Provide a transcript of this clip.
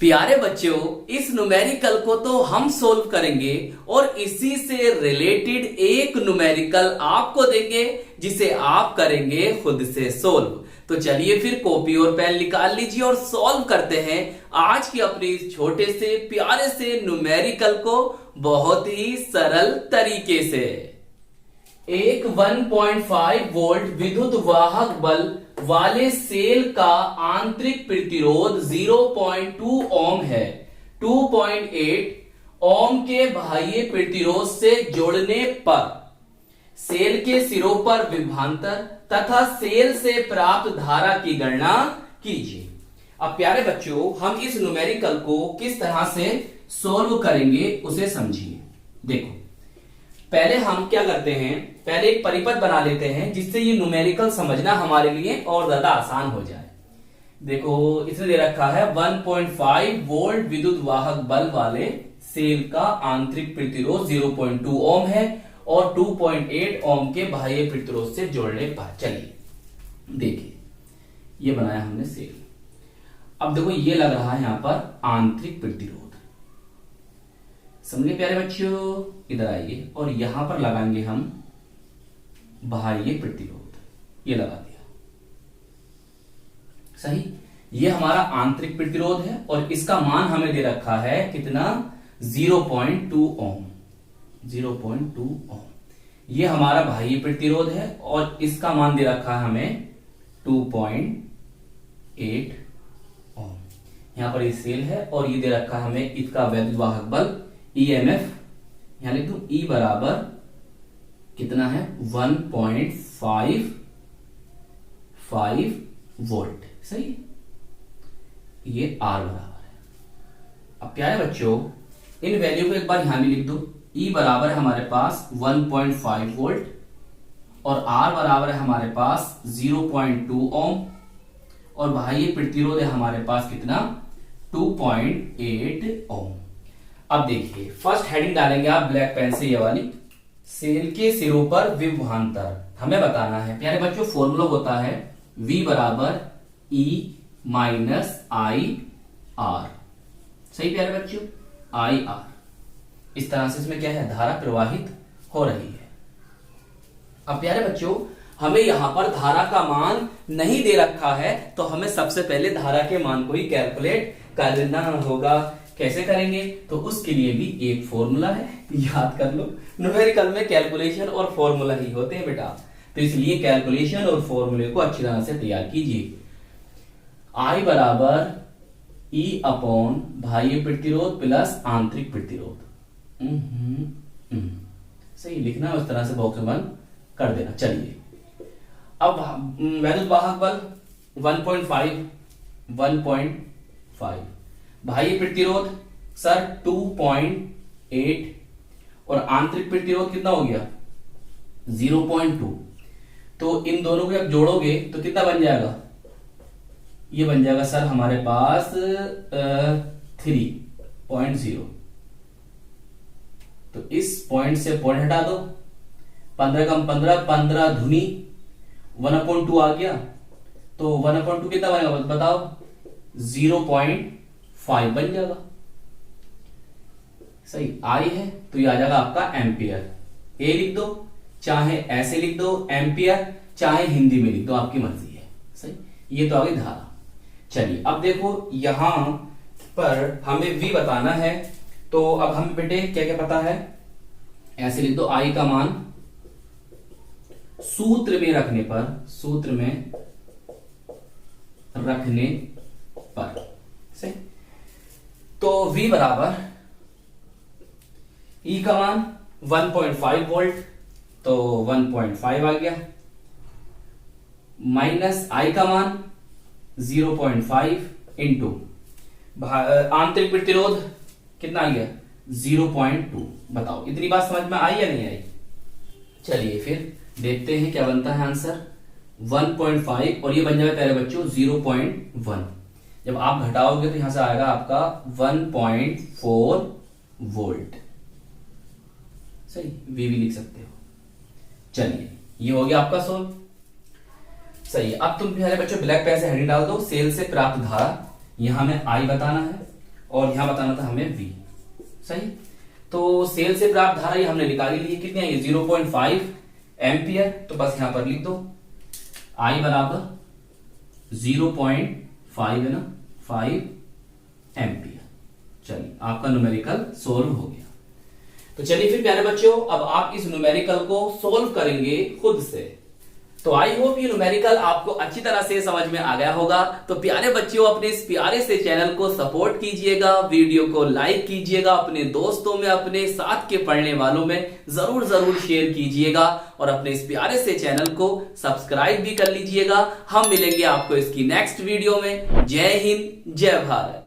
प्यारे बच्चों, इस न्यूमेरिकल को तो हम सोल्व करेंगे और इसी से रिलेटेड एक न्यूमेरिकल आपको देंगे जिसे आप करेंगे खुद से सोल्व। तो चलिए फिर कॉपी और पेन निकाल लीजिए और सॉल्व करते हैं आज की अपने इस छोटे से प्यारे से न्यूमेरिकल को बहुत ही सरल तरीके से। एक 1.5 वोल्ट विद्युत वाहक बल वाले सेल का आंतरिक प्रतिरोध 0.2 ओम है। 2.8 ओम के बाह्य प्रतिरोध से जोड़ने पर सेल के सिरों पर विभवांतर तथा सेल से प्राप्त धारा की गणना कीजिए। अब प्यारे बच्चों, हम इस न्यूमेरिकल को किस तरह से सोल्व करेंगे उसे समझिए। देखो, पहले हम क्या करते हैं, पहले एक परिपथ बना लेते हैं जिससे ये न्यूमेरिकल समझना हमारे लिए और ज्यादा आसान हो जाए। देखो, इसने दे रखा है 1.5 वोल्ट विद्युत वाहक बल वाले सेल का आंतरिक प्रतिरोध 0.2 ओम है और 2.8 ओम के बाह्य प्रतिरोध से जोड़ने पर। चलिए देखिए, ये बनाया हमने सेल। अब देखो, ये लग रहा है यहां पर आंतरिक प्रतिरोध। समझे प्यारे बच्चों? इधर आइए और यहां पर लगाएंगे हम बाह्य प्रतिरोध। ये लगा दिया, सही। ये हमारा आंतरिक प्रतिरोध है और इसका मान हमें दे रखा है कितना, 0.2 ओम। 0.2 ओम ये हमारा बाह्य प्रतिरोध है और इसका मान दे रखा है हमें 2.8 ओम। यहां पर ये सेल है और ये दे रखा है हमें इसका वैद्युत वाहक बल EMF। यहां लिख दूं E बराबर कितना है, 1.55 वोल्ट, सही। ये R बराबर है। अब प्यारे बच्चों, इन वैल्यू को एक बार यहां भी लिख दो। E बराबर है हमारे पास 1.5 वोल्ट और R बराबर है हमारे पास 0.2 ओम और बाह्य प्रतिरोध है हमारे पास कितना, 2.8 ओम। अब देखिए, फर्स्ट हेडिंग डालेंगे आप ब्लैक पेन से, ये वाली, सेल के सिरों पर विभवांतर हमें बताना है। प्यारे बच्चों, फॉर्मूला होता है V बराबर E माइनस आई आर, सही प्यारे बच्चों, आई आर। इस तरह से इसमें क्या है, धारा प्रवाहित हो रही है। अब प्यारे बच्चों, हमें यहां पर धारा का मान नहीं दे रखा है तो हमें सबसे पहले धारा के मान को ही कैलकुलेट करना होगा। कैसे करेंगे, तो उसके लिए भी एक फॉर्मूला है, याद कर लो। न्यूमेरिकल में कैलकुलेशन और फॉर्मूला ही होते हैं बेटा, तो इसलिए कैलकुलेशन और फॉर्मूले को अच्छी तरह से तैयार कीजिए। I बराबर E अपॉन बाह्य प्रतिरोध प्लस आंतरिक प्रतिरोध। सही लिखना, उस तरह से बॉक्स में बंद कर देना। चलिए, अब वैद्युत वाहक बल 1.5 बाह्य प्रतिरोध सर 2.8 और आंतरिक प्रतिरोध कितना हो गया, 0.2। तो इन दोनों को जब जोड़ोगे तो कितना बन जाएगा, ये बन जाएगा सर हमारे पास 3.0। तो इस पॉइंट से पॉइंट हटा दो, 15 कम 15, 15 धुनी 1/2 आ गया। तो 1/2 कितना बनेगा बताओ, 0.5 बन जाएगा, सही। I है तो ये आ जाएगा आपका एम्पियर। ए लिख दो, चाहे ऐसे लिख दो एम्पियर, चाहे हिंदी में लिख दो, आपकी मर्जी है, सही। ये तो आ गई धारा। चलिए, अब देखो यहां पर हमें V बताना है, तो अब हम बेटे क्या क्या पता है, ऐसे लिख दो, I का मान सूत्र में रखने पर सही। तो V बराबर E का मान 1.5 वोल्ट, तो 1.5 आ गया, माइनस I का मान 0.5 इंटू आंतरिक प्रतिरोध कितना आ गया, 0.2। बताओ, इतनी बात समझ में आई या नहीं आई? चलिए फिर देखते हैं क्या बनता है आंसर। 1.5 और ये बन जाएगा प्यारे बच्चों 0.1। जब आप घटाओगे तो यहां से आएगा आपका 1.4 वोल्ट, सही। वी भी लिख सकते हो। चलिए, ये हो गया आपका सोल्व, सही। अब तुम प्यारे बच्चों ब्लैक पेन से हेडिंग डाल दो, सेल से प्राप्त धारा। यहां में आई बताना है और यहां बताना था हमें V। सही। तो सेल से प्राप्त धारा ये हमने निकाली ली है, कितनी है 0.5 एम्पियर। तो बस यहां पर लिख दो I बराबर 0.5 है ना 5 एम्पियर। चलिए आपका न्यूमेरिकल सोल्व हो गया। तो चलिए फिर प्यारे बच्चों अब आप इस न्यूमेरिकल को सोल्व करेंगे खुद से। तो आई होप ये न्यूमेरिकल आपको अच्छी तरह से समझ में आ गया होगा। तो प्यारे बच्चों अपने इस प्यारे से चैनल को सपोर्ट कीजिएगा, वीडियो को लाइक कीजिएगा, अपने दोस्तों में अपने साथ के पढ़ने वालों में जरूर जरूर शेयर कीजिएगा और अपने इस प्यारे से चैनल को सब्सक्राइब भी कर लीजिएगा। हम मिलेंगे आपको इसकी नेक्स्ट वीडियो में। जय हिंद, जय भारत।